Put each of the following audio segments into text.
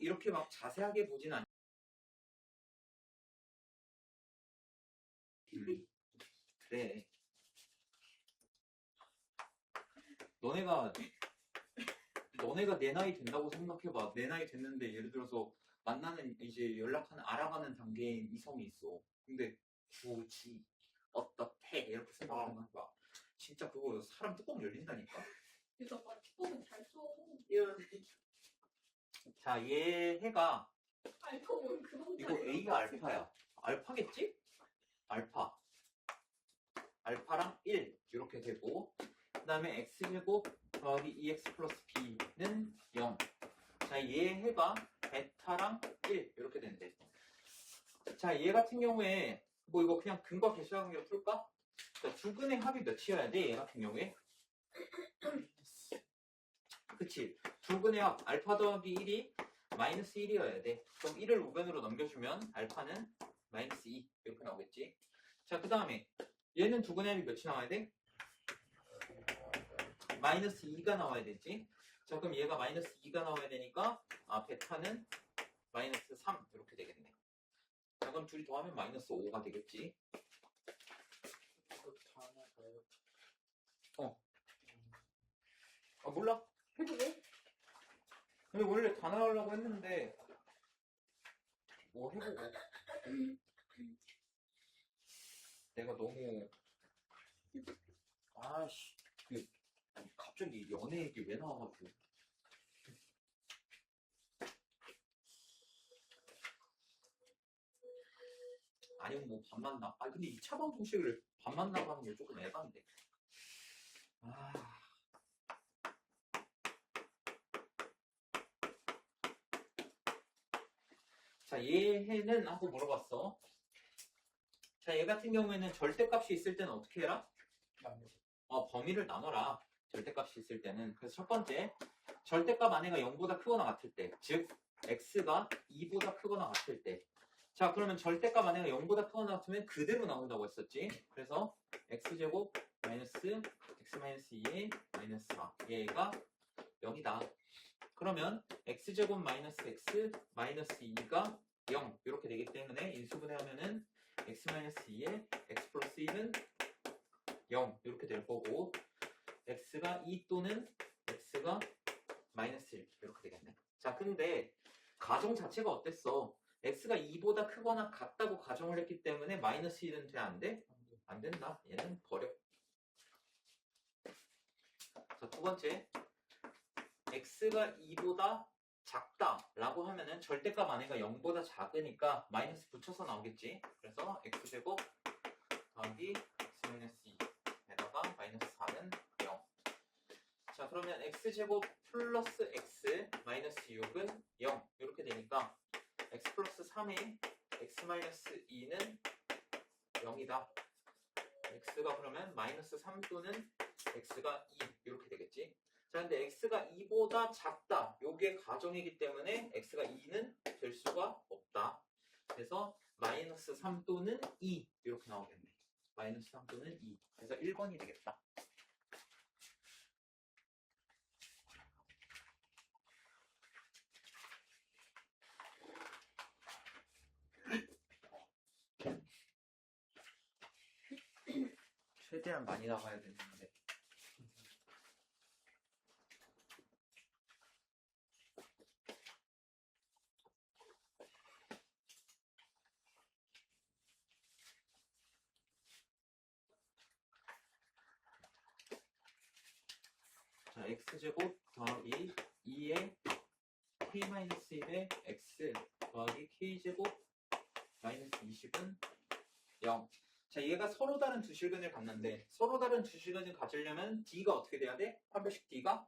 이렇게 막 자세하게 보진 않. 그래. 너네가 내 나이 된다고 생각해봐. 내 나이 됐는데 예를 들어서 만나는 이제 연락하는 알아가는 단계인 이성이 있어. 근데 굳이 어떻게 이렇게 생각하는 거야. 진짜 그거 사람 뚜껑 열린다니까. 그래서 막 뚜껑은 잘 써. 자, 얘 해가 알파고는 그런 이거 A가 알파야. 알파겠지? 알파랑 1 이렇게 되고 그 다음에 x제곱 더하기 2x 플러스 b는 0. 자, 얘 해가 베타랑 1 이렇게 된대. 자, 얘 같은 경우에 뭐 이거 그냥 근거 계수관계로 풀까? 자, 두근의 합이 몇이어야 돼? 얘 같은 경우에? 그치? 두근의 합 알파 더하기 1이 마이너스 1이어야 돼. 그럼 1을 우변으로 넘겨주면 알파는 마이너스 2 이렇게 나오겠지? 자, 그 다음에 얘는 두근의 합이 몇이 나와야 돼? 마이너스 2가 나와야 되지. 자, 그럼 얘가 마이너스 2가 나와야 되니까 베타는 마이너스 3 이렇게 되겠네. 자, 그럼 둘이 더하면 마이너스 5가 되겠지. 몰라. 해보고. 근데 원래 다 나오려고 했는데 뭐 해보고. 내가 너무 갑자기 연애 얘기 왜 나와가지고. 아니면 뭐 반만 나. 근데 2차 방정식을 반만 나가는 게 조금 에반데. 자, 얘는 한번 물어봤어. 자, 얘 같은 경우에는 절대값이 있을 때는 어떻게 해라? 범위를 나눠라. 절대값이 있을 때는. 그래서 첫 번째, 절대값 안에가 0보다 크거나 같을 때, 즉 x가 2보다 크거나 같을 때. 자, 그러면 절대값 안에가 0보다 크거나 같으면 그대로 나온다고 했었지. 그래서 x제곱 마이너스 x 마이너스 2의 마이너스 4. 얘가 0이다. 그러면 x제곱 마이너스 x 마이너스 2가 0 이렇게 되기 때문에 인수분해하면은 x 마이너스 2에 x 플러스 1은 0 이렇게 될 거고 x가 2 또는 x가 마이너스 1 이렇게 되겠네. 자, 근데 가정 자체가 어땠어? x가 2보다 크거나 같다고 가정을 했기 때문에 마이너스 1은 돼? 안 돼? 안 된다. 얘는 버려. 자, 두 번째, x가 2보다 작다라고 하면은 절대값 안에가 0보다 작으니까 마이너스 붙여서 나오겠지. 그래서 x제곱 더하기 x 마이너스 2에다가 마이너스 4는 0. 자, 그러면 x제곱 플러스 x 마이너스 6은 0 이렇게 되니까 x 플러스 3에 x 마이너스 2는 0이다. x가 그러면 마이너스 3 또는 x가 2 이렇게 되겠지. 자, 근데 x가 2보다 작다. 요게 가정이기 때문에 x가 2는 될 수가 없다. 그래서 마이너스 3 또는 2 이렇게 나오겠네. 마이너스 3 또는 2. 그래서 1번이 되겠다. 최대한 많이 나가야 되는데. 자, x제곱 더하기 2의 k-1의 x 더하기 k제곱 마이너스 20은 0. 자, 얘가 서로 다른 두 실근을 갖는데 서로 다른 두 실근을 가지려면 d가 어떻게 돼야 돼? 판별식 d가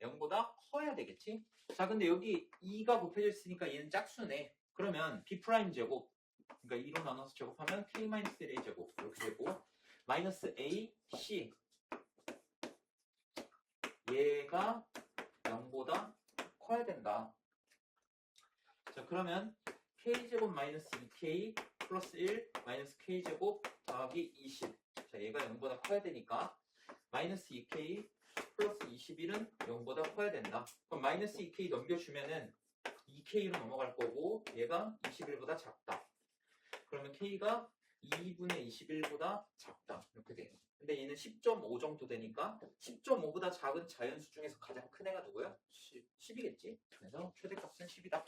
0보다 커야 되겠지? 자, 근데 여기 2가 곱해져 있으니까 얘는 짝수네. 그러면 b'제곱 그러니까 2로 나눠서 제곱하면 k-1의 제곱 이렇게 되고 마이너스 a, c 얘가 0보다 커야 된다. 자, 그러면 k제곱 마이너스 2k 플러스 1 마이너스 k제곱 더하기 20. 자, 얘가 0보다 커야 되니까 마이너스 2k 플러스 21은 0보다 커야 된다. 그럼 마이너스 2k 넘겨주면은 2k로 넘어갈 거고 얘가 21보다 작다. 그러면 k가 2분의 21보다 작다. 이렇게 돼요. 근데 얘는 10.5 정도 되니까 10.5보다 작은 자연수 중에서 가장 큰 애가 누구야? 10이겠지? 그래서 최대값은 10이다.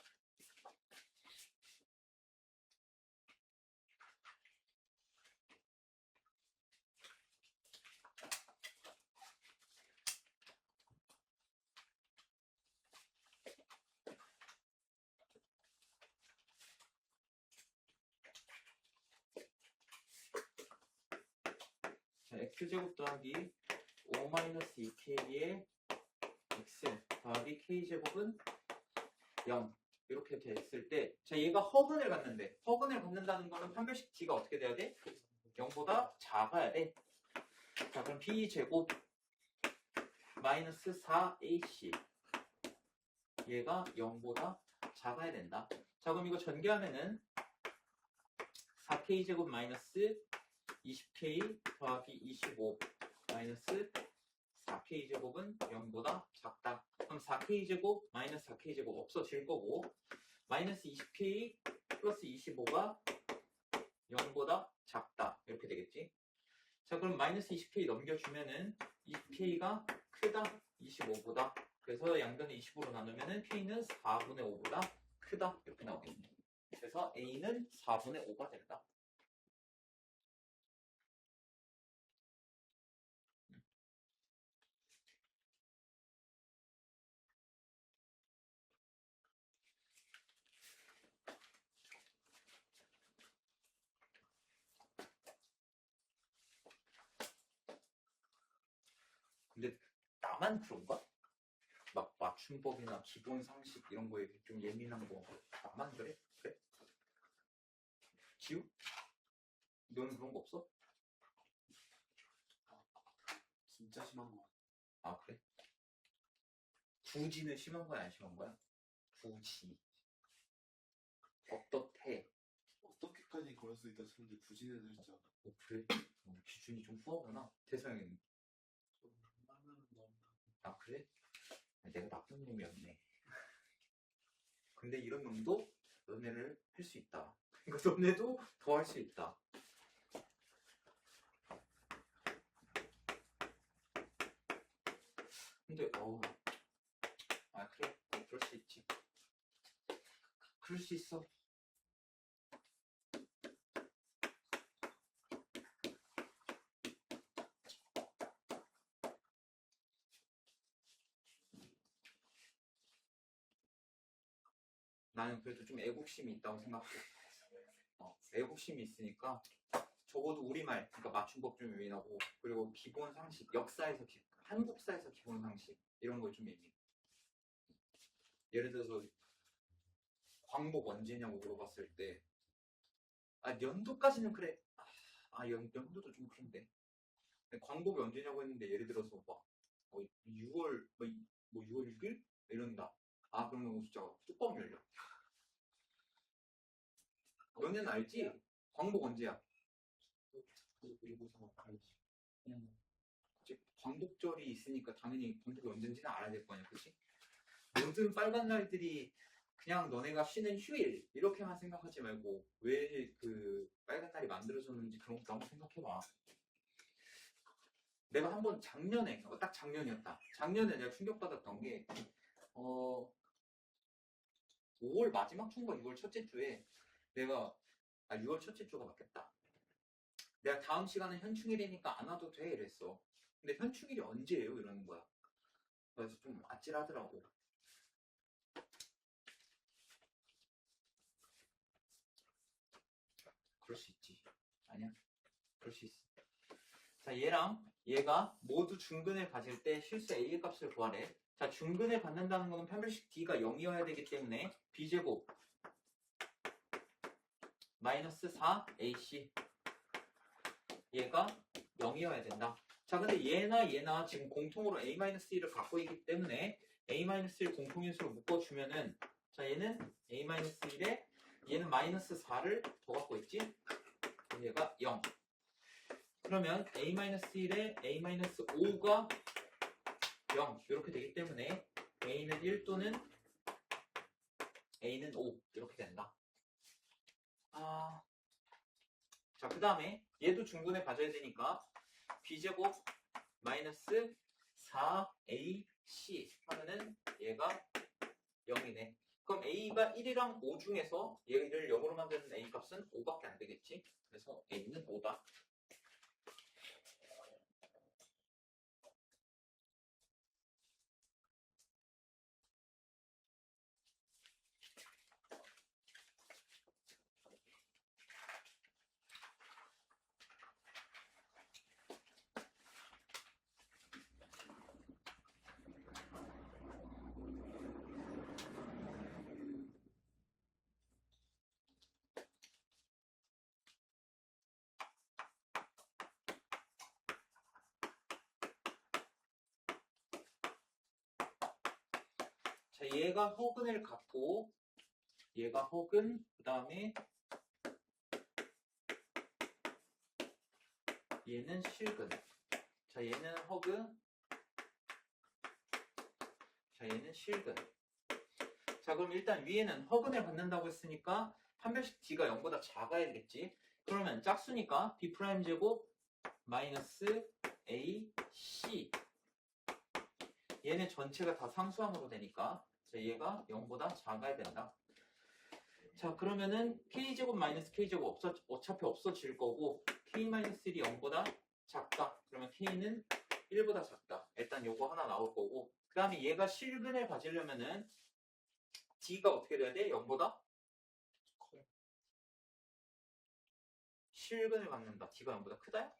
자, x제곱 더하기 5-2k의 x 더하기 k제곱은 0 이렇게 됐을 때, 자, 얘가 허근을 갖는데, 허근을 갖는다는 거는 판별식 d가 어떻게 돼야 돼? 0보다 작아야 돼. 자, 그럼 b제곱 마이너스 4ac 얘가 0보다 작아야 된다. 자, 그럼 이거 전개하면은 4k제곱 마이너스 20k 더하기 25 마이너스 4k제곱은 0보다 작다. 그럼 4k제곱 마이너스 4k제곱 없어질 거고, 마이너스 20k 플러스 25가 0보다 작다. 이렇게 되겠지. 자, 그럼 마이너스 20k 넘겨주면은 20k가 크다 25보다. 그래서 양변을 25로 나누면은 k는 4분의 5보다 크다. 이렇게 나오겠네. 그래서 a는 4분의 5가 된다. 근데 나만 그런가? 막 맞춤법이나 기본 상식 이런 거에 좀 예민한 거 나만 그래? 그래? 지우? 너는 그런 거 없어? 진짜 심한 거. 아, 그래? 굳이는 심한 거야, 안 심한 거야? 굳이. 어떻대? 어떻게까지 그럴 수 있다 싶은데 굳이는 살짝 그래? 기준이 좀 후하구나. 태성이는. 좀 하면은 너무 아, 그래? 내가 나쁜 놈이었네. 근데 이런 놈도 너네를 할 수 있다. 그러니까 너네도 더 할 수 있다. 근데 아, 그래, 그럴 수 있지. 그럴 수 있어. 나는 그래도 좀 애국심이 있다고 생각해. 애국심이 있으니까 적어도 우리말, 그러니까 맞춤법 좀 예민하고, 그리고 기본 상식, 한국사에서 기본 상식 이런 거 좀 예민해. 예를 들어서 광복 언제냐고 물어봤을 때, 연도까지는 그래. 연도도 좀 그런데. 광복이 언제냐고 했는데, 예를 들어서 막 6월 6일 이런다. 그러면 숫자가 뚜껑 열려. 너네는 알지? 광복 언제야? 일부상 알지. 이제 광복절이 있으니까 당연히 광복이 언젠지는 알아야 될 거 아니야, 그치? 모든 빨간 날들이 그냥 너네가 쉬는 휴일 이렇게만 생각하지 말고 왜 그 빨간 날이 만들어졌는지 그런 것도 한번 생각해봐. 내가 한번 작년에, 딱 작년이었다. 작년에 내가 충격받았던 게 5월 마지막 주인가 6월 첫째 주에 내가 6월 첫째 주가 맞겠다. 내가 다음 시간은 현충일이니까 안 와도 돼 이랬어. 근데 현충일이 언제예요? 이러는 거야. 그래서 좀 아찔하더라고. 그럴 수 있지. 아니야? 그럴 수 있어. 자, 얘랑 얘가 모두 중근을 가질 때 실수 A의 값을 구하래. 자, 중근을 갖는다는 거는 판별식 D가 0이어야 되기 때문에 B제곱 마이너스 4AC 얘가 0이어야 된다. 자, 근데 얘나 지금 공통으로 A-1을 갖고 있기 때문에 A-1 공통인수로 묶어주면은, 자, 얘는 A-1에 얘는 마이너스 4를 더 갖고 있지? 얘가 0. 그러면 A-1에 A-5가 0 이렇게 되기 때문에 A는 1 또는 A는 5 이렇게 된다. 자, 그 다음에 얘도 중근을 가져야 되니까 B제곱 마이너스 4AC 하면은 얘가 0이네. 그럼 A가 1이랑 5 중에서 얘를 0으로 만드는 A 값은 5밖에 안 되겠지? 그래서 A는 5다. 자, 얘가 허근을 갖고 얘가 허근, 그 다음에 얘는 실근. 자, 얘는 허근, 자, 얘는 실근. 자, 그럼 일단 위에는 허근을 갖는다고 했으니까 판별식 D가 0보다 작아야겠지. 그러면 짝수니까 B'제곱 마이너스 A, C. 얘네 전체가 다 상수항으로 되니까 자, 얘가 0보다 작아야 된다. 자, 그러면은 K제곱 마이너스 K제곱 어차피 없어질 거고 K-1이 0보다 작다. 그러면 K는 1보다 작다. 일단 요거 하나 나올 거고 그 다음에 얘가 실근을 가지려면은 D가 어떻게 돼야 돼? 0보다 커요. 실근을 갖는다. D가 0보다 크다요?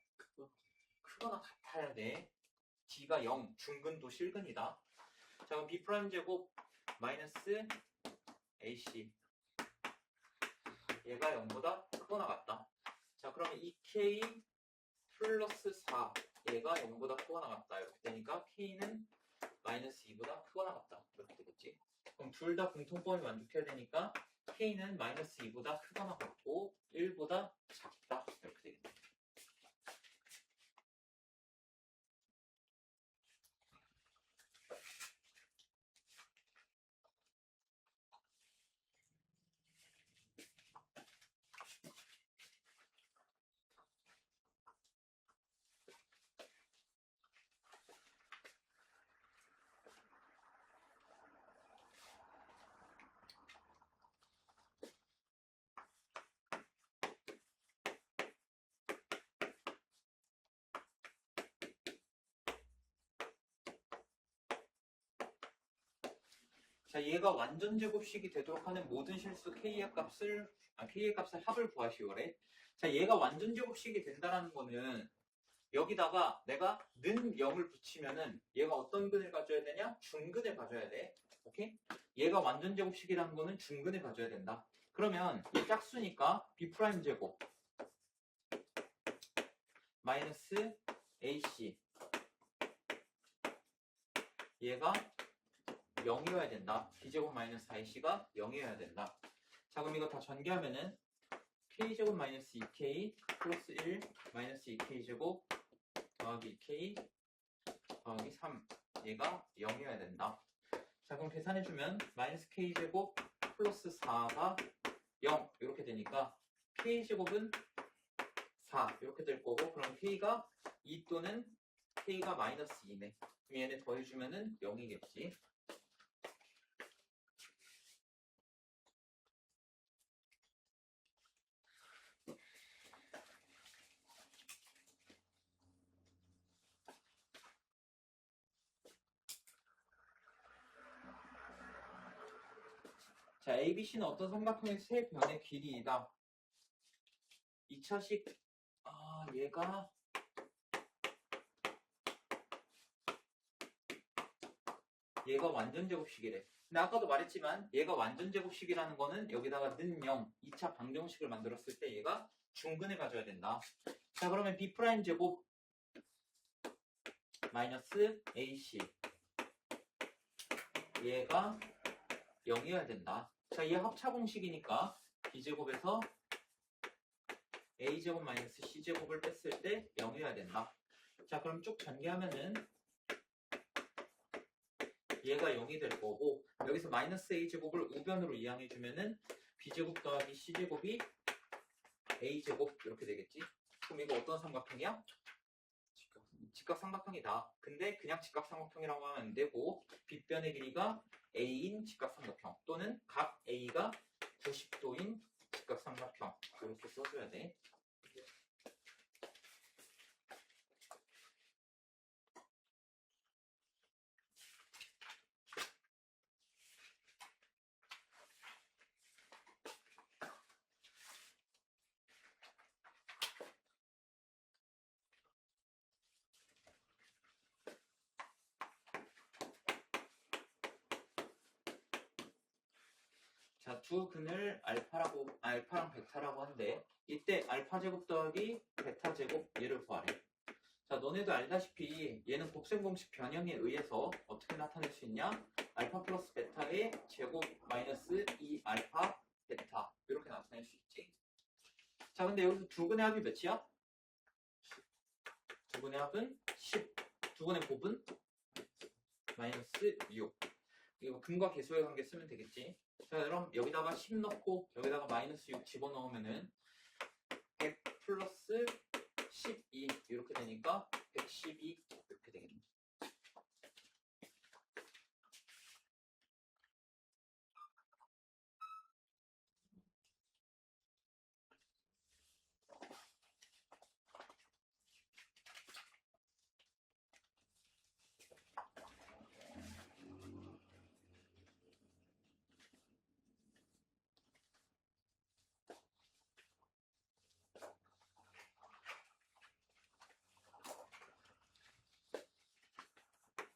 크거나 같아야 돼. D가 0, 중근도 실근이다. 자, 그럼 B'제곱 마이너스 AC 얘가 0보다 크거나 같다. 자, 그러면 2K 플러스 4 얘가 0보다 크거나 같다. 이렇게 되니까 K는 마이너스 2보다 크거나 같다. 이렇게 되겠지. 그럼 둘 다 공통범위 만족해야 되니까 K는 마이너스 2보다 크거나 같고 1보다 작다. 이렇게 되겠네. 자, 얘가 완전 제곱식이 되도록 하는 모든 실수 K의 값을 합을 구하시오래. 자, 얘가 완전 제곱식이 된다라는 거는 여기다가 내가 는 0을 붙이면은 얘가 어떤 근을 가져야 되냐? 중근을 가져야 돼. 오케이? 얘가 완전 제곱식이라는 거는 중근을 가져야 된다. 그러면 얘 짝수니까 B'제곱 마이너스 AC 얘가 0이어야 된다. B제곱 마이너스 IC가 0이어야 된다. 자, 그럼 이거 다 전개하면은 K제곱 마이너스 2K 플러스 1 마이너스 2K제곱 더하기 2K 더하기 3 얘가 0이어야 된다. 자, 그럼 계산해주면 마이너스 K제곱 플러스 4가 0 이렇게 되니까 K제곱은 4 이렇게 될 거고 그럼 K가 2 또는 K가 마이너스 2네. 그럼 얘네 더해주면은 0이겠지. 자, ABC는 어떤 삼각형의 세 변의 길이이다. 2차식, 얘가 완전 제곱식이래. 근데 아까도 말했지만 얘가 완전 제곱식이라는 거는 여기다가 는 0, 2차 방정식을 만들었을 때 얘가 중근을 가져야 된다. 자, 그러면 B'제곱 마이너스 AC 얘가 0이어야 된다. 자, 얘 합차 공식이니까 B제곱에서 A제곱 마이너스 C제곱을 뺐을 때 0이어야 된다. 자, 그럼 쭉 전개하면은 얘가 0이 될 거고 여기서 마이너스 a제곱을 우변으로 이항해주면은 b제곱 더하기 c제곱이 a제곱 이렇게 되겠지. 그럼 이거 어떤 삼각형이야? 직각삼각형이다. 근데 그냥 직각삼각형이라고 하면 안 되고 빗변의 길이가 a인 직각삼각형 또는 각 a가 90도인 직각삼각형 이렇게 써줘야 돼. 자, 두 근을 알파랑 베타라고 한데 이때 알파 제곱 더하기 베타 제곱 얘를 구하래. 자, 너네도 알다시피 얘는 곱셈 공식 변형에 의해서 어떻게 나타낼 수 있냐? 알파 플러스 베타의 제곱 마이너스 2 알파 베타 이렇게 나타낼 수 있지. 자, 근데 여기서 두 근의 합이 몇이야? 두 근의 합은 10. 두 근의 곱은 마이너스 6. 이거 근과 계수의 관계 쓰면 되겠지. 자, 그럼 여기다가 10 넣고 여기다가 마이너스 6 집어넣으면은 100 플러스 12 이렇게 되니까 112 이렇게 되겠네.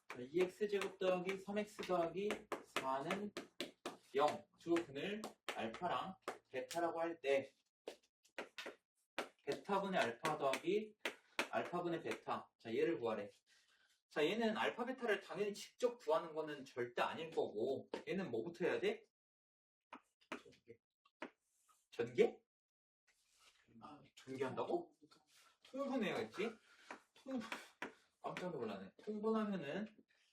자, 2x제곱 더하기 3x 더하기 4는 0. 두 근을 알파랑 베타라고 할 때 베타분의 알파 더하기 알파분의 베타. 자, 얘를 구하래. 자, 얘는 알파 베타를 당연히 직접 구하는 거는 절대 아닐 거고 얘는 뭐부터 해야 돼? 전개? 전개한다고? 통분해야겠지? 깜짝 놀라네. 통분하면은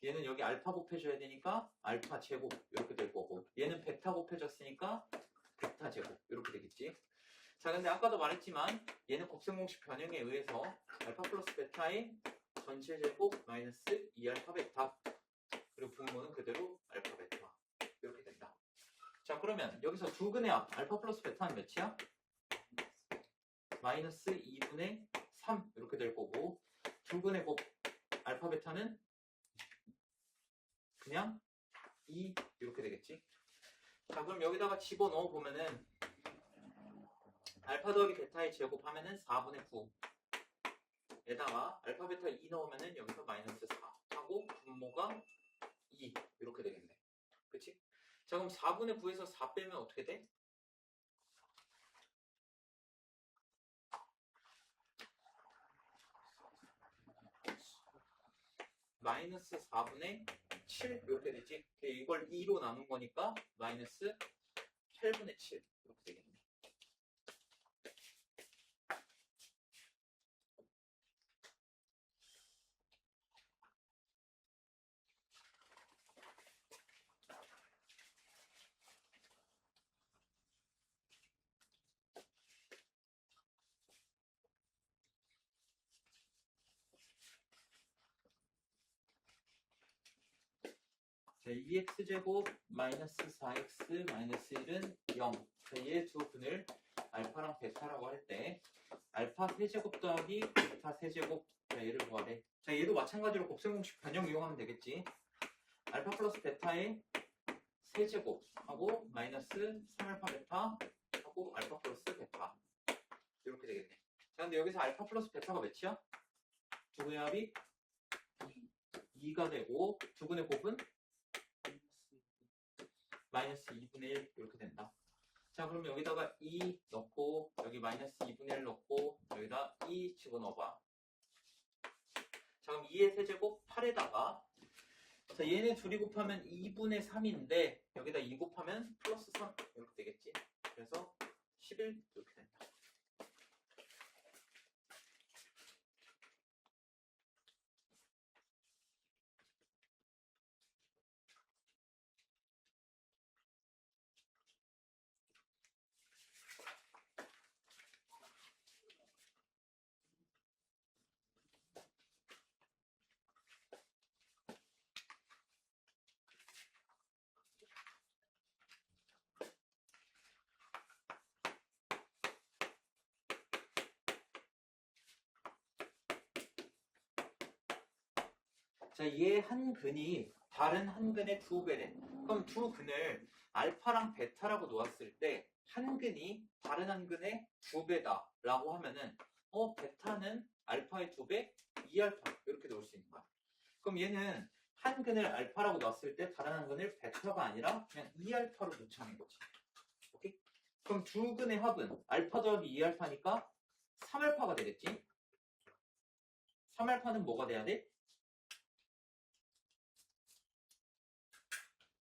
얘는 여기 알파 곱해줘야 되니까 알파 제곱 이렇게 될 거고 얘는 베타 곱해졌으니까 베타 제곱 이렇게 되겠지. 자, 근데 아까도 말했지만 얘는 곱셈 공식 변형에 의해서 알파 플러스 베타의 전체 제곱 마이너스 2알파 베타 그리고 분모는 그대로 알파 베타 이렇게 된다. 자, 그러면 여기서 두 근의 합 알파 플러스 베타는 몇이야? 마이너스 2분의 3 이렇게 될 거고 두 근의 곱 알파 베타는 그냥 2 이렇게 되겠지. 자, 그럼 여기다가 집어넣어 보면은 알파 더하기 베타의 제곱하면은 4분의 9 에다가 알파 베타 2 넣으면은 여기서 마이너스 4 하고 분모가 2 이렇게 되겠네. 그치? 자, 그럼 4분의 9에서 4 빼면 어떻게 돼? 마이너스 4분의 7 이렇게 되지. 이걸 2로 나눈 거니까 마이너스 8분의 7 이렇게 되겠네. 자, 2x제곱 마이너스 4x 마이너스 1은 0. 자, 얘 두 근을 알파랑 베타라고 할 때 알파 세제곱 더하기 베타 세제곱. 자, 얘를 구하래. 자, 얘도 마찬가지로 곱셈 공식 변형 이용하면 되겠지. 알파 플러스 베타의 세제곱 하고 마이너스 3알파 베타 하고 알파 플러스 베타 이렇게 되겠네. 자, 근데 여기서 알파 플러스 베타가 몇이야? 두 근의 합이 2가 되고 두 근의 곱은 마이너스 2분의 1 이렇게 된다. 자, 그럼 여기다가 2 넣고 여기 마이너스 2분의 1 넣고 여기다 2 집어넣어봐. 자, 그럼 2의 세제곱 8에다가 자, 얘네 둘이 곱하면 2분의 3인데 여기다 2 곱하면 플러스 3 이렇게 되겠지. 그래서 11 이렇게 된다. 자, 얘 한 근이 다른 한 근의 2배래. 그럼 두 근을 알파랑 베타라고 놓았을 때 한 근이 다른 한 근의 2배다 라고 하면은 베타는 알파의 2배, 2알파 이렇게 놓을 수 있는 거야. 그럼 얘는 한 근을 알파라고 놨을 때 다른 한 근을 베타가 아니라 그냥 2알파로 놓자는 거지. 오케이? 그럼 두 근의 합은 알파 더하기 2알파니까 3알파가 되겠지? 3알파는 뭐가 돼야 돼?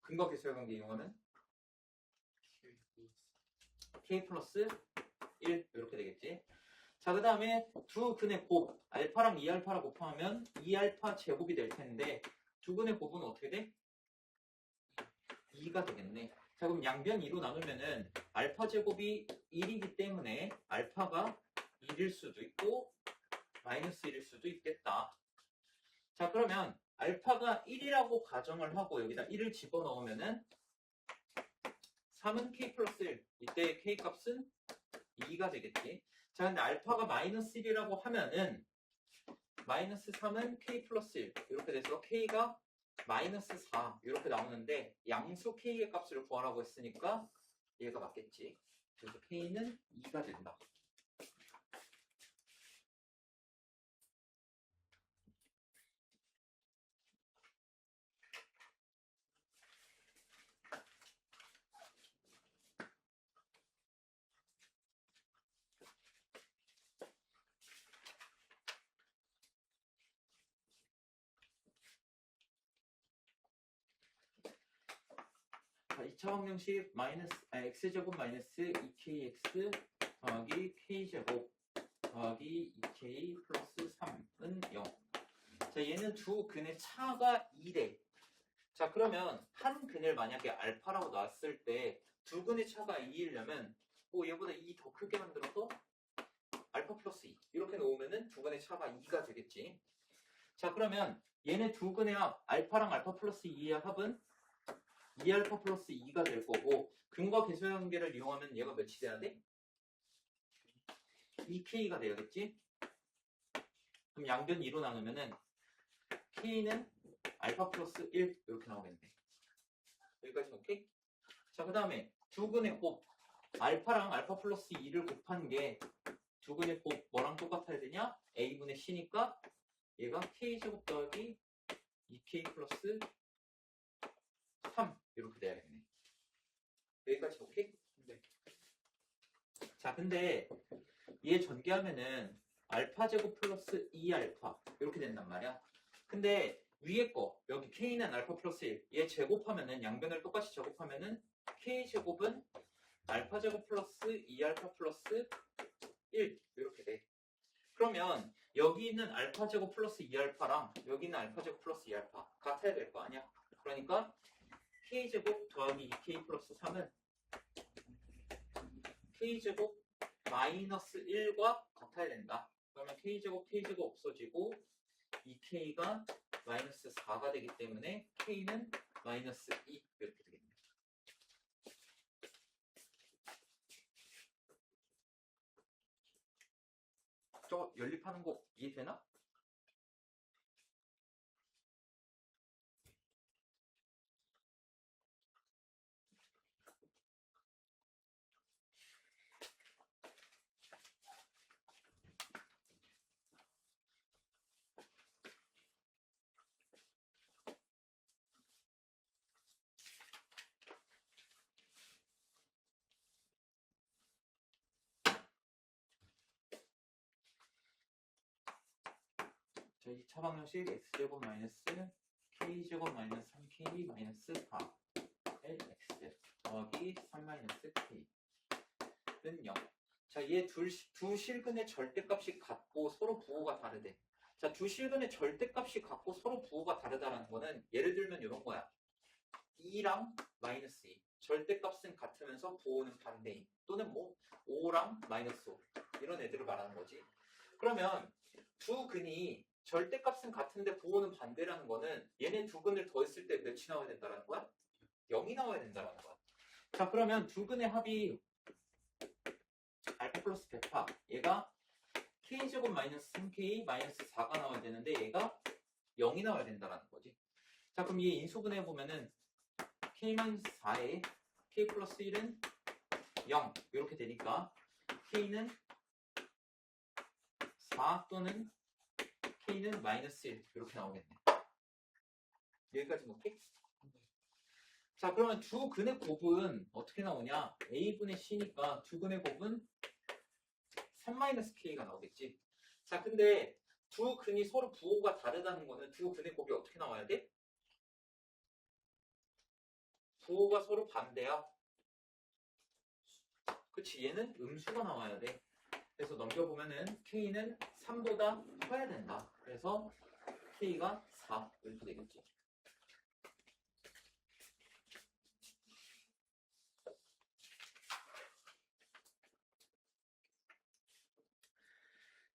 근거 계수의 관계 이용하면 K 플러스 1 이렇게 되겠지. 자, 그 다음에 두 근의 곱 알파랑 2알파랑 곱하면 2알파 제곱이 될 텐데 두 근의 곱은 어떻게 돼? 2가 되겠네. 자, 그럼 양변 2로 나누면은 알파 제곱이 1이기 때문에 알파가 1일 수도 있고 마이너스 1일 수도 있겠다. 자, 그러면 알파가 1이라고 가정을 하고 여기다 1을 집어넣으면은 3은 K 플러스 1. 이때 K 값은 2가 되겠지. 자, 근데 알파가 마이너스 1이라고 하면은 마이너스 3은 K 플러스 1. 이렇게 돼서 K가 마이너스 4 이렇게 나오는데 양수 K의 값을 구하라고 했으니까 얘가 맞겠지. 그래서 K는 2가 된다. 자, 2차 방정식 x제곱 마이너스 2kx 더하기 k제곱 더하기 2k 플러스 3은 0. 자, 얘는 두 근의 차가 2래. 자, 그러면 한 근을 만약에 알파라고 놨을 때 두 근의 차가 2이려면 얘보다 2 더 크게 만들어서 알파 플러스 2 이렇게 놓으면은 두 근의 차가 2가 되겠지. 자, 그러면 얘네 두 근의 합 알파랑 알파 플러스 2의 합은 2알파 플러스 2가 될 거고 근거 계수의 관계를 이용하면 얘가 몇이 돼야 돼? 2k가 돼야겠지? 그럼 양변 2로 나누면은 k는 알파 플러스 1 이렇게 나오겠네. 여기까지 오케이? 자, 그 다음에 두 근의 곱 알파랑 알파 플러스 2를 곱한 게 두 근의 곱 뭐랑 똑같아야 되냐? a분의 c니까 얘가 k제곱 더하기 2k 플러스 3 이렇게 돼야겠네. 여기까지 오케이? 네. 자, 근데 얘 전개하면은 알파 제곱 플러스 2알파 이렇게 된단 말이야. 근데 위에 거 여기 k는 알파 플러스 1 얘 제곱하면은 양변을 똑같이 제곱하면은 k 제곱은 알파 제곱 플러스 2알파 플러스 1 이렇게 돼. 그러면 여기 있는 알파 제곱 플러스 2알파랑 여기 있는 알파 제곱 플러스 2알파 같아야 될 거 아니야. 그러니까 k제곱 더하기 2k 플러스 3은 k제곱 마이너스 1과 같아야 된다. 그러면 k제곱 없어지고 2k가 마이너스 4가 되기 때문에 k는 마이너스 2 이렇게 되겠네요. 저 연립하는 거 이해되나? 자, 2차 방정식 x제곱 마이너스 k제곱 마이너스 3k 마이너스 4 lx 더하기 3 마이너스 k는 0. 자, 얘 두 실근의 절대값이 같고 서로 부호가 다르대. 자, 두 실근의 절대값이 같고 서로 부호가 다르다는 거는 예를 들면 이런 거야. 2랑 마이너스 2 절대값은 같으면서 부호는 반대인 또는 5랑 마이너스 5 이런 애들을 말하는 거지. 그러면 두 근이 절대값은 같은데 부호는 반대라는 거는 얘네 두 근을 더했을 때 몇이 나와야 된다는 거야? 0이 나와야 된다는 거야. 자, 그러면 두 근의 합이 알파 플러스 베타 얘가 k제곱 마이너스 3k 마이너스 4가 나와야 되는데 얘가 0이 나와야 된다라는 거지. 자, 그럼 이 인수분해 보면은 k-4에 k 플러스 1은 0 이렇게 되니까 k는 4 또는 k는 마이너스 1 이렇게 나오겠네. 여기까지 오케이? 자, 그러면 두 근의 곱은 어떻게 나오냐? a분의 c니까 두 근의 곱은 3-k가 나오겠지. 자, 근데 두 근이 서로 부호가 다르다는 거는 두 근의 곱이 어떻게 나와야 돼? 부호가 서로 반대야. 그치, 얘는 음수가 나와야 돼. 그래서 넘겨보면은 k는 3보다 커야 된다. 그래서 k가 4 이렇게 되겠지.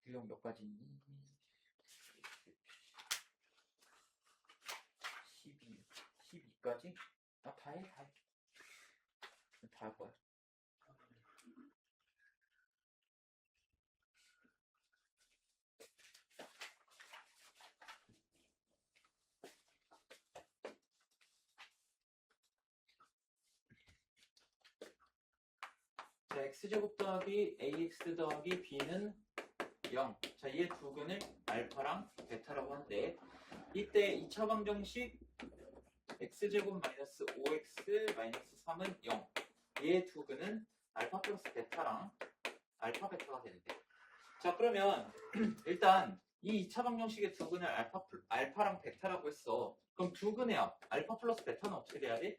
유형 몇 가지 있니? 12까지? 아, 다 해. 다 할 거야. 자, x제곱 더하기 ax 더하기 b는 0. 자, 이 두 근을 알파랑 베타라고 하는데 이때 2차 방정식 x제곱 마이너스 5x 마이너스 3은 0. 얘 두 근은 알파 플러스 베타랑 알파 베타가 되는데. 자, 그러면 일단 이 2차 방정식의 두 근을 알파랑 베타라고 했어. 그럼 두 근의 합 알파 플러스 베타는 어떻게 돼야 돼?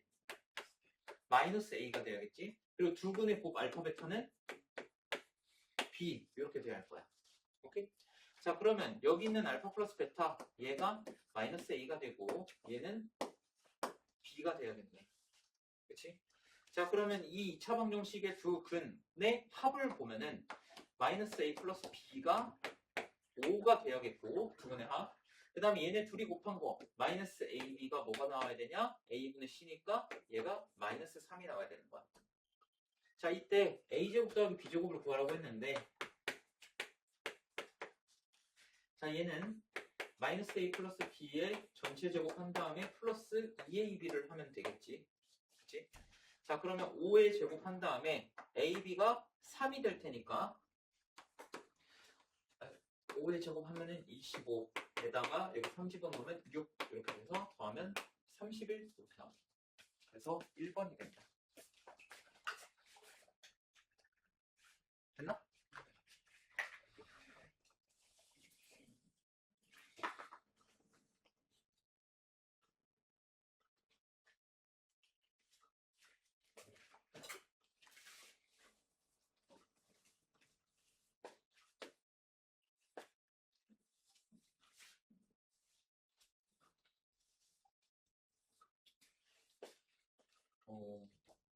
마이너스 a가 돼야겠지. 그리고 두 근의 곱 알파 베타는 b 이렇게 돼야 할 거야. 오케이? 자, 그러면 여기 있는 알파 플러스 베타 얘가 마이너스 a가 되고 얘는 b가 돼야겠네. 그치? 자, 그러면 이 2차 방정식의 두 근의 합을 보면은 마이너스 a 플러스 b가 5가 돼야겠고 두 근의 합. 그 다음에 얘네 둘이 곱한 거 마이너스 ab가 뭐가 나와야 되냐? a분의 c니까 얘가 마이너스 3이 나와야 되는 거야. 자, 이때 a제곱 더하기 b제곱을 구하라고 했는데 자, 얘는 마이너스 a 플러스 b의 전체 제곱한 다음에 플러스 2ab를 하면 되겠지. 그치? 자, 그러면 5의 제곱한 다음에 ab가 3이 될 테니까 5의 제곱하면은 25에다가 여기 30원 넣으면 6 이렇게 돼서 더하면 31 이렇게 나옵니다. 그래서 1번이 됩니다. 됐나?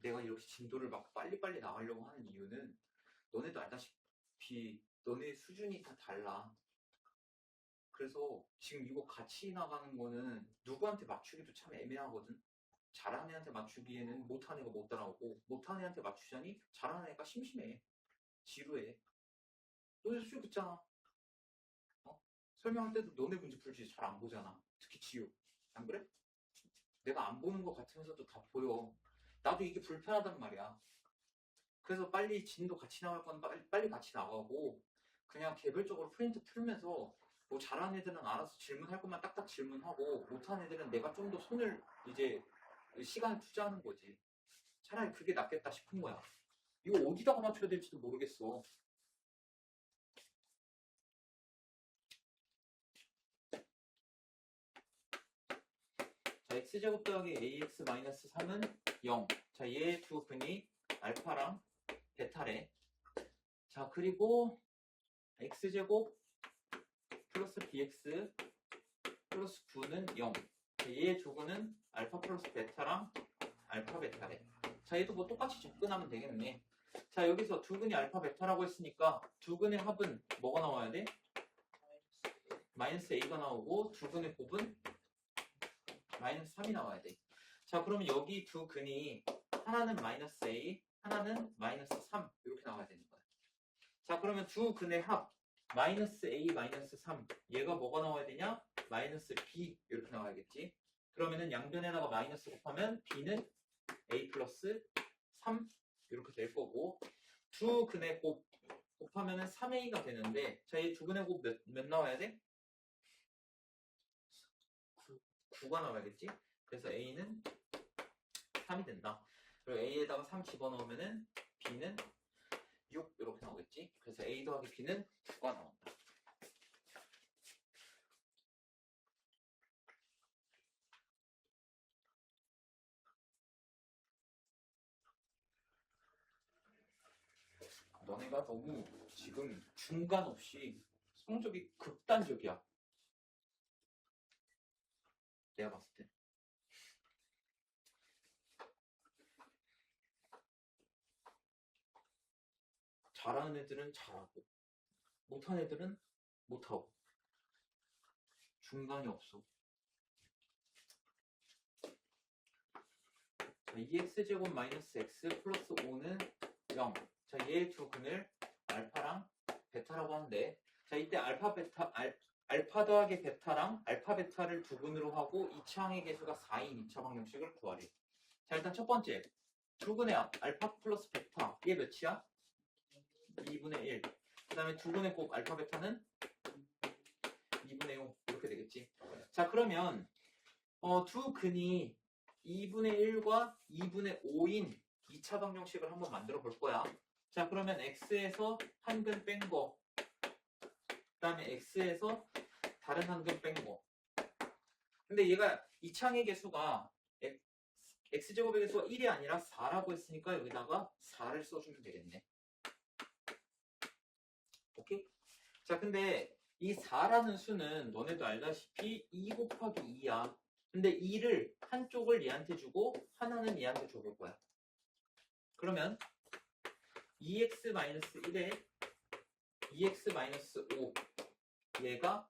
내가 이렇게 진도를 막 빨리빨리 나가려고 하는 이유는 너네도 알다시피 너네 수준이 다 달라. 그래서 지금 이거 같이 나가는 거는 누구한테 맞추기도 참 애매하거든. 잘하는 애한테 맞추기에는 못하는 애가 못 따라오고 못하는 애한테 맞추자니 잘하는 애가 심심해. 지루해. 너네 수준 그렇잖아. 설명할 때도 너네 문제 풀지 잘 안 보잖아. 특히 지우. 안 그래? 내가 안 보는 것 같으면서도 다 보여. 나도 이게 불편하단 말이야. 그래서 빨리 진도 같이 나갈 건 빨리 같이 나가고 그냥 개별적으로 프린트 풀면서 뭐 잘하는 애들은 알아서 질문할 것만 딱딱 질문하고 못하는 애들은 내가 좀 더 손을 이제 시간을 투자하는 거지. 차라리 그게 낫겠다 싶은 거야. 이거 어디다가 맞춰야 될지도 모르겠어. 자, x제곱 더하기 ax 마이너스 3은 0. 자, 얘 두 근이 알파랑 베타래. 자, 그리고 x제곱 플러스 bx 플러스 9는 0. 자, 얘 두 근은 알파 플러스 베타랑 알파 베타래. 자, 얘도 뭐 똑같이 접근하면 되겠네. 자, 여기서 두 근이 알파 베타라고 했으니까 두 근의 합은 뭐가 나와야 돼? 마이너스 a가 나오고 두 근의 곱은 마이너스 3이 나와야 돼. 자, 그러면 여기 두 근이 하나는 마이너스 a, 하나는 마이너스 3 이렇게 나와야 되는 거야. 자, 그러면 두 근의 합 마이너스 A 마이너스 3 얘가 뭐가 나와야 되냐? 마이너스 B 이렇게 나와야겠지. 그러면은 양변에다가 마이너스 곱하면 B는 A 플러스 3 이렇게 될 거고 두 근의 곱하면은 3A가 되는데 자, 이 두 근의 곱 몇 나와야 돼? 9가 나와야겠지? 그래서 A는 3이 된다. 그리고 A에다가 3 집어넣으면은 B는 6 이렇게 나오겠지? 그래서 A 더하기 B는 9가 나온다. 너네가 너무 지금 중간 없이 성적이 극단적이야. 내가 봤을 때. 잘하는 애들은 잘하고 못하는 애들은 못하고 중간이 없어. 자, 2x제곱 마이너스 x 플러스 5는 0. 자, 얘의 두 근을 알파랑 베타라고 하는데 자, 이때 알파 더하기 베타랑 알파 베타를 두 근으로 하고 2차 항의 개수가 4인 2차 방정식을 구하래. 자, 일단 첫 번째 두 근의 알파 플러스 베타 얘 몇이야? 2분의 1. 그 다음에 두 근의 곱 알파 베타는 2분의 5 이렇게 되겠지. 자, 그러면 두 근이 2분의 1과 2분의 5인 2차 방정식을 한번 만들어 볼 거야. 자, 그러면 x에서 한 근 뺀 거, 그 다음에 x에서 다른 한 근 뺀 거. 근데 얘가 2차항의 개수가 x제곱의 개수가 1이 아니라 4라고 했으니까 여기다가 4를 써주면 되겠네. 오케이? 자, 근데 이 4라는 수는 너네도 알다시피 2 곱하기 2야. 근데 2를 한쪽을 얘한테 주고 하나는 얘한테 줘볼 거야. 그러면 2x-1에 2x-5 얘가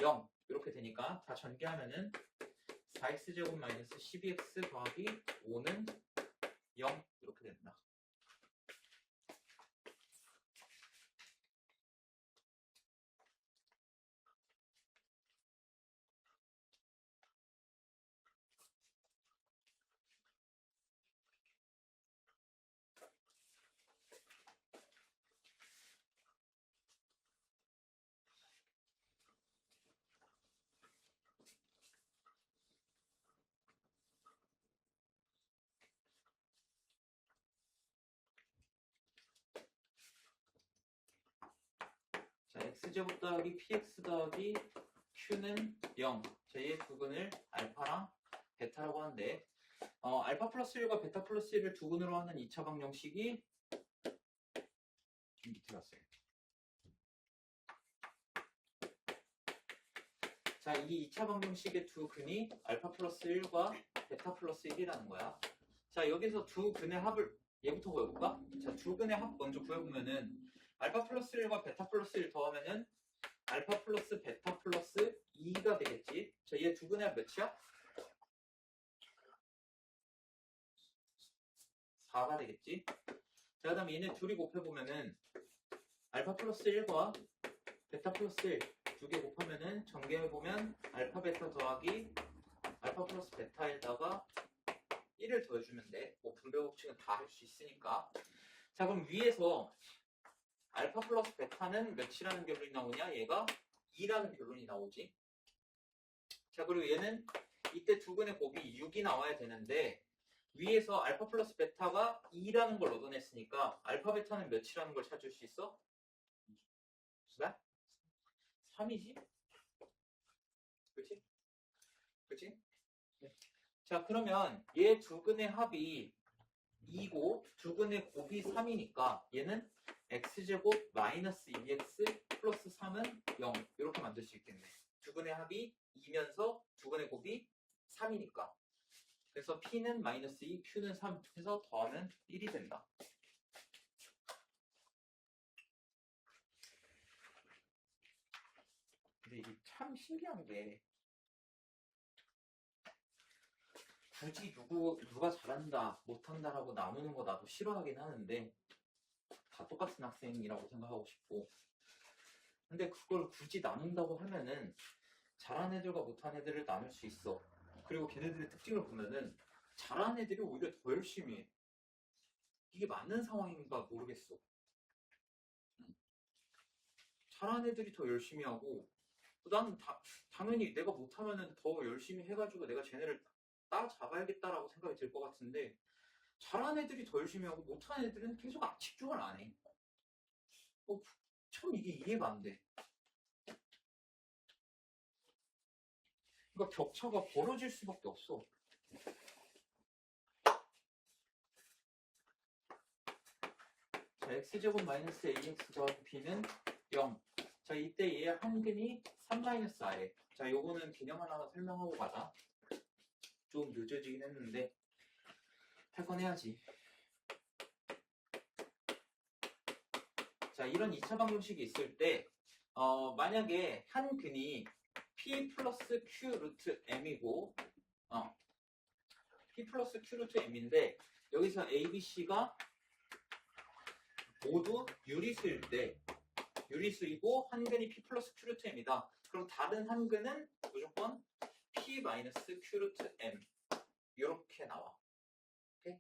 0 이렇게 되니까 다 전개하면은 4x제곱 마이너스 12x 더하기 5는 0 이렇게 된다. 자, x제곱 더하기 px 더하기 q는 0. 자, 얘 두 근을 알파랑 베타라고 하는데 알파 플러스 1과 베타 플러스 1을 두 근으로 하는 2차 방정식이 밑에 갔어요. 자, 이 2차 방정식의 두 근이 알파 플러스 1과 베타 플러스 1이라는 거야. 자, 여기서 두 근의 합을 얘부터 구해볼까? 자, 두 근의 합 먼저 구해보면은 알파 플러스 1과 베타 플러스 1 더하면은 알파 플러스 베타 플러스 2가 되겠지. 자, 얘 두 근의 합 몇이야? 4가 되겠지. 자, 그 다음에 얘네 둘이 곱해보면은 알파 플러스 1과 베타 플러스 1 두 개 곱하면은 전개해보면 알파 베타 더하기 알파 플러스 베타에다가 1을 더해주면 돼. 뭐 분배 법칙은 다 할 수 있으니까. 자, 그럼 위에서 알파 플러스 베타는 몇이라는 결론이 나오냐? 얘가 2라는 결론이 나오지. 자, 그리고 얘는 이때 두 근의 곱이 6이 나와야 되는데 위에서 알파 플러스 베타가 2라는 걸 얻어냈으니까 알파 베타는 몇이라는 걸 찾을 수 있어? 네? 3이지? 그치? 그치? 네. 자, 그러면 얘 두 근의 합이 2고 두 근의 곱이 3이니까 얘는 x제곱 마이너스 2x 플러스 3은 0 이렇게 만들 수 있겠네. 두 근의 합이 2면서 두 근의 곱이 3이니까. 그래서 p는 마이너스 2, q는 3 해서 더하면 1이 된다. 근데 이게 참 신기한 게 굳이 누가 잘한다, 못한다라고 나누는 거 나도 싫어하긴 하는데 다 똑같은 학생이라고 생각하고 싶고 근데 그걸 굳이 나눈다고 하면은 잘하는 애들과 못하는 애들을 나눌 수 있어. 그리고 걔네들의 특징을 보면은 잘하는 애들이 오히려 더 열심히 해. 이게 맞는 상황인가 모르겠어. 잘하는 애들이 더 열심히 하고 나는 당연히 내가 못하면은 더 열심히 해가지고 내가 쟤네를 따라잡아야겠다라고 생각이 들 것 같은데 잘하는 애들이 더 열심히 하고 못하는 애들은 계속 집중을 안 해. 참 이게 이해가 안 돼. 그러니까 격차가 벌어질 수밖에 없어. 자, x제곱 마이너스 ax 더하기 b는 0. 자, 이때 얘의 한근이 3-r에. 자, 요거는 개념 하나 설명하고 가자. 좀 늦어지긴 했는데 할 건 해야지. 자, 이런 2차 방정식이 있을 때 만약에 한 근이 p 플러스 q 루트 m이고 p 플러스 q 루트 m인데 여기서 a, b, c가 모두 유리수일 때 유리수이고 한 근이 p 플러스 q 루트 m이다. 그럼 다른 한 근은 무조건 p 마이너스 q 루트 m 이렇게 나와. 오케이?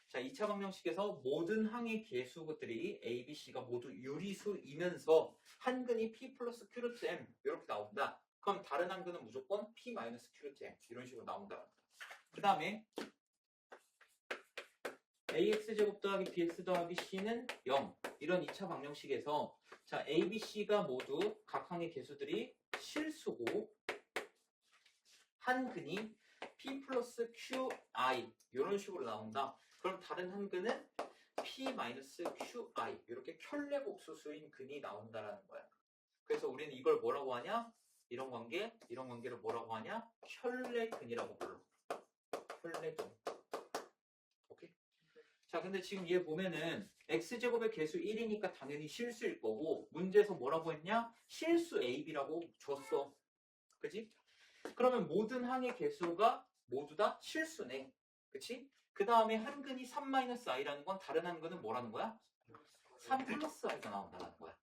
자, 2차 방정식에서 모든 항의 개수들이 a, b, c가 모두 유리수이면서 한 근이 p 플러스 q 루트 m 이렇게 나온다. 그럼 다른 한 근은 무조건 p 마이너스 q 루트 m 이런 식으로 나온다. 그 다음에 ax제곱 더하기 bx 더하기 c는 0 이런 2차 방정식에서 자, a, b, c가 모두 각 항의 개수들이 실수고 한 근이 p 플러스 qi 이런 식으로 나온다. 그럼 다른 한 근은 p 마이너스 qi 이렇게 켤레복수수인 근이 나온다라는 거야. 그래서 우리는 이걸 뭐라고 하냐? 이런 관계를 뭐라고 하냐? 켤레근이라고 불러. 켤레근. 오케이? 자, 근데 지금 얘 보면은 x제곱의 개수 1이니까 당연히 실수일 거고 문제에서 뭐라고 했냐? 실수 ab라고 줬어. 그치? 그러면 모든 항의 개수가 모두 다 실수네. 그치? 그 다음에 한 근이 3-i라는 건 다른 한 근은 뭐라는 거야? 3 플러스 i가 나온다는 거야.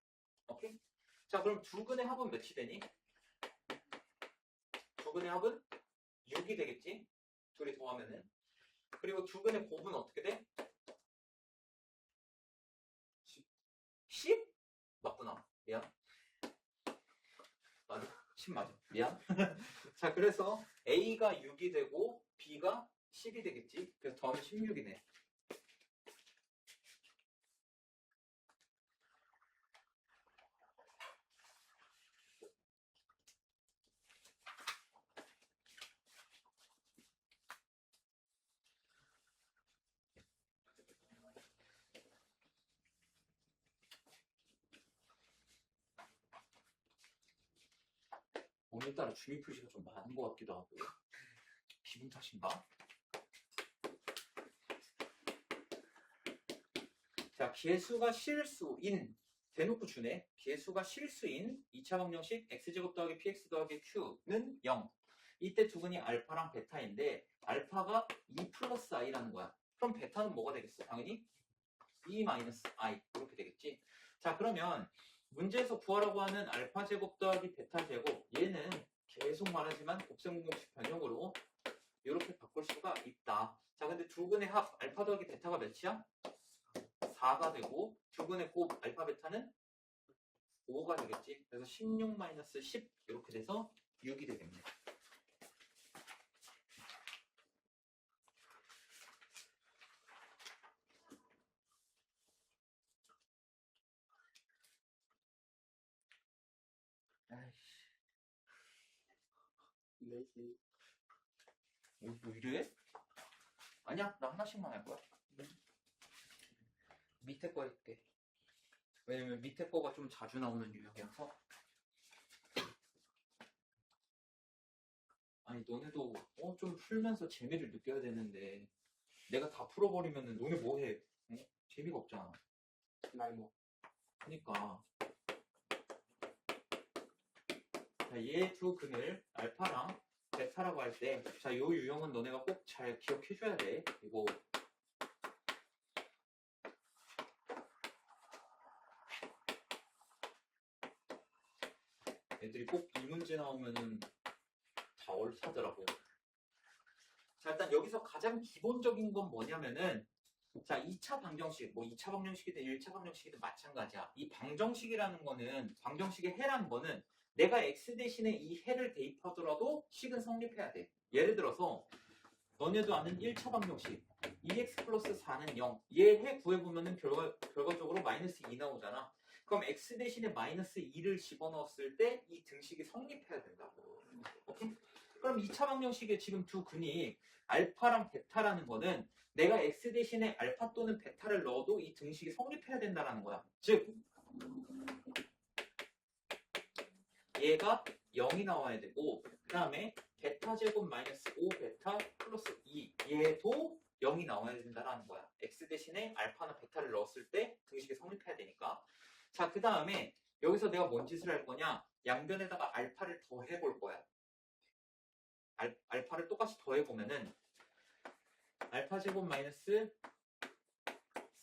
오케이? 자, 그럼 두 근의 합은 몇이 되니? 두 근의 합은 6이 되겠지? 둘이 더하면은. 그리고 두 근의 곱은 어떻게 돼? 10? 맞구나. 미안. 맞아. 10 맞아. 미안. 자, 그래서 A가 6이 되고 B가 10이 되겠지? 그래서 더하면 16이네. 오늘따라 주의 표시가 좀 많은 것 같기도 하고. 기분 탓인가? 자, 개수가 실수인 대놓고 주네. 개수가 실수인 2차 방정식 x제곱 더하기 px 더하기 q는 0. 이때 두 근이 알파랑 베타인데 알파가 2 플러스 i라는 거야. 그럼 베타는 뭐가 되겠어? 당연히 2 마이너스 i 이렇게 되겠지. 자, 그러면 문제에서 구하라고 하는 알파 제곱 더하기 베타 제곱 얘는 계속 말하지만 곱셈공공식 변형으로 이렇게 바꿀 수가 있다. 자, 근데 두 근의 합 알파 더하기 베타가 몇이야? 4가 되고 두 근의 곱 알파 베타는 5가 되겠지. 그래서 16 마이너스 10 이렇게 돼서 6이 되겠네. 아이씨. 레이지. 뭐 이래? 아니야, 나 하나씩만 할 거야. 밑에 거 할게. 왜냐면 밑에 거가 좀 자주 나오는 유형이라서. 아니, 너네도 좀 풀면서 재미를 느껴야 되는데 내가 다 풀어버리면은 너네 뭐해? 어? 재미가 없잖아. 나이 뭐. 그러니까 자, 얘 두 근을 알파랑 베타라고 할 때 자, 요 유형은 너네가 꼭 잘 기억해줘야 돼. 이거 애들이 꼭 이 문제 나오면은 다 얼싸더라고. 자, 일단 여기서 가장 기본적인 건 뭐냐면은, 자, 2차 방정식, 뭐 2차 방정식이든 1차 방정식이든 마찬가지야. 이 방정식이라는 거는, 방정식의 해라는 거는 내가 x 대신에 이 해를 대입하더라도 식은 성립해야 돼. 예를 들어서 너네도 아는 1차 방정식 2x 플러스 4는 0. 얘 해 구해보면은 결과적으로 마이너스 2 나오잖아. 그럼 x 대신에 마이너스 2를 집어넣었을 때 이 등식이 성립해야 된다고. 오케이? 그럼 2차 방정식의 지금 두 근이 알파랑 베타라는 거는 내가 x 대신에 알파 또는 베타를 넣어도 이 등식이 성립해야 된다는 거야. 즉 얘가 0이 나와야 되고 그 다음에 베타 제곱 마이너스 5 베타 플러스 2 얘도 0이 나와야 된다는 거야. x 대신에 알파나 베타를 넣었을 때 등식이 성립해야 되니까. 자, 그 다음에 여기서 내가 뭔 짓을 할 거냐, 양변에다가 알파를 더해볼 거야. 알파를 똑같이 더해보면은 알파 제곱 마이너스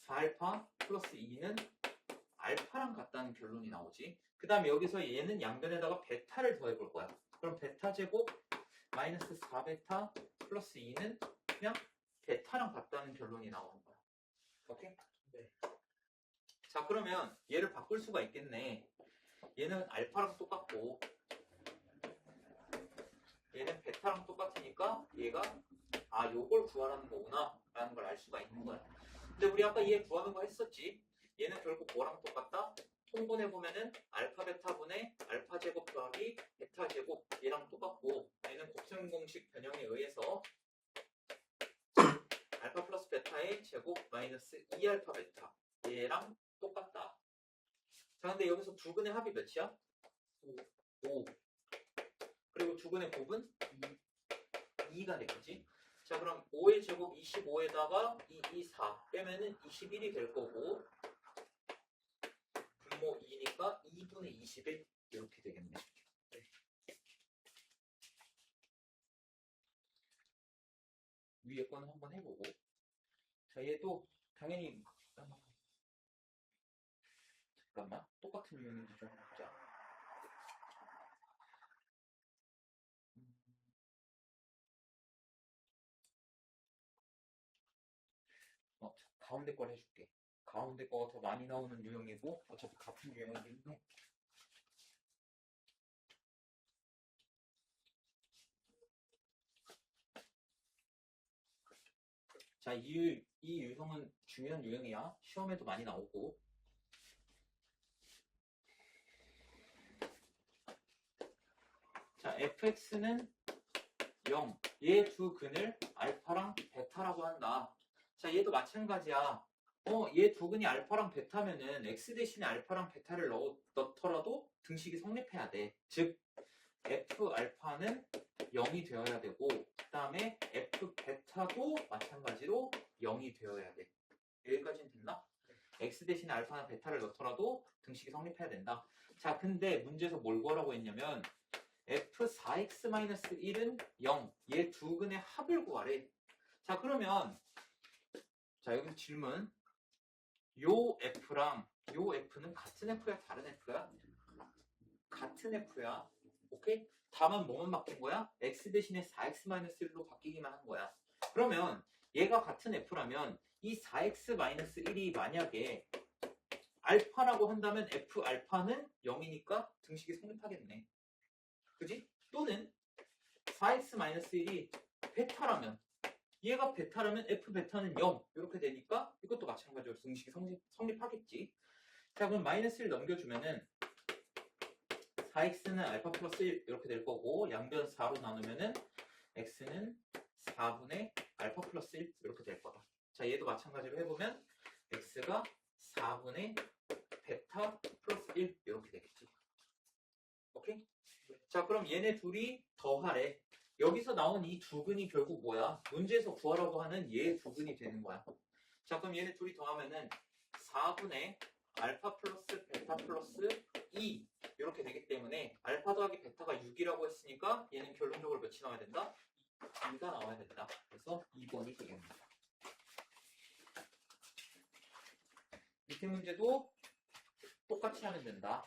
4알파 플러스 2는 알파랑 같다는 결론이 나오지. 그 다음에 여기서 얘는 양변에다가 베타를 더해볼 거야. 그럼 베타 제곱 마이너스 4베타 플러스 2는 그냥 베타랑 같다는 결론이 나오는 거야. 오케이? 네. 자, 그러면 얘를 바꿀 수가 있겠네. 얘는 알파랑 똑같고 얘는 베타랑 똑같으니까 얘가 요걸 구하라는 거구나 라는 걸 알 수가 있는 거야. 근데 우리 아까 얘 구하는 거 했었지. 얘는 결국 뭐랑 똑같다? 통분해보면은 알파 베타분의 알파 제곱 더하기 베타 제곱 얘랑 똑같고, 얘는 곱셈 공식 변형에 의해서 알파 플러스 베타의 제곱 마이너스 2알파 베타 얘랑 똑같다. 자, 근데 여기서 두 근의 합이 몇이야? 5. 그리고 두 근의 곱은 2가 되겠지. 자, 그럼 5의 제곱 25에다가 2, 4 빼면은 21이 될 거고, 분모 2니까 2분의 21 이렇게 되겠네. 네. 위에 거는 한번 해보고. 자, 얘도 당연히 잠깐만, 똑같은 유형인지 좀 보자. 가운데 걸 해줄게. 가운데 거가 더 많이 나오는 유형이고 어차피 같은 유형이긴 해. 자, 이 유형은 중요한 유형이야. 시험에도 많이 나오고. 자, fx는 0. 얘 두 근을 알파랑 베타라고 한다. 자, 얘도 마찬가지야. 얘 두 근이 알파랑 베타면은 x 대신에 알파랑 베타를 넣더라도 등식이 성립해야 돼. 즉 f 알파는 0이 되어야 되고, 그 다음에 f 베타도 마찬가지로 0이 되어야 돼. 여기까지는 됐나? x 대신에 알파나 베타를 넣더라도 등식이 성립해야 된다. 자, 근데 문제에서 뭘 구하라고 했냐면 f4x-1은 0. 얘 두 근의 합을 구하래. 자, 그러면 자, 여기서 질문. 요 f랑 요 f는 같은 f야, 다른 f야? 같은 f야. 오케이? 다만 뭐만 바뀐 거야? x 대신에 4x-1로 바뀌기만 한 거야. 그러면 얘가 같은 f라면 이 4x-1이 만약에 알파라고 한다면 f 알파는 0이니까 등식이 성립하겠네. 그지? 또는 4x-1이 베타라면, 얘가 베타라면 f 베타는 0 이렇게 되니까 이것도 마찬가지로 등식이 성립하겠지. 자, 그럼 마이너스를 넘겨주면은 4x는 알파 플러스 1 이렇게 될 거고, 양변 4로 나누면은 x는 4분의 알파 플러스 1 이렇게 될 거다. 자, 얘도 마찬가지로 해보면 x가 4분의 베타 플러스 1 이렇게 되겠지. 오케이? 자, 그럼 얘네 둘이 더하래. 여기서 나온 이 두 근이 결국 뭐야? 문제에서 구하라고 하는 얘 두 근이 되는 거야. 자, 그럼 얘네 둘이 더하면은 4분의 알파 플러스 베타 플러스 2 이렇게 되기 때문에 알파 더하기 베타가 6이라고 했으니까 얘는 결론적으로 몇이 나와야 된다? 2가 나와야 된다. 그래서 2번이 되겠습니다. 밑에 문제도 똑같이 하면 된다.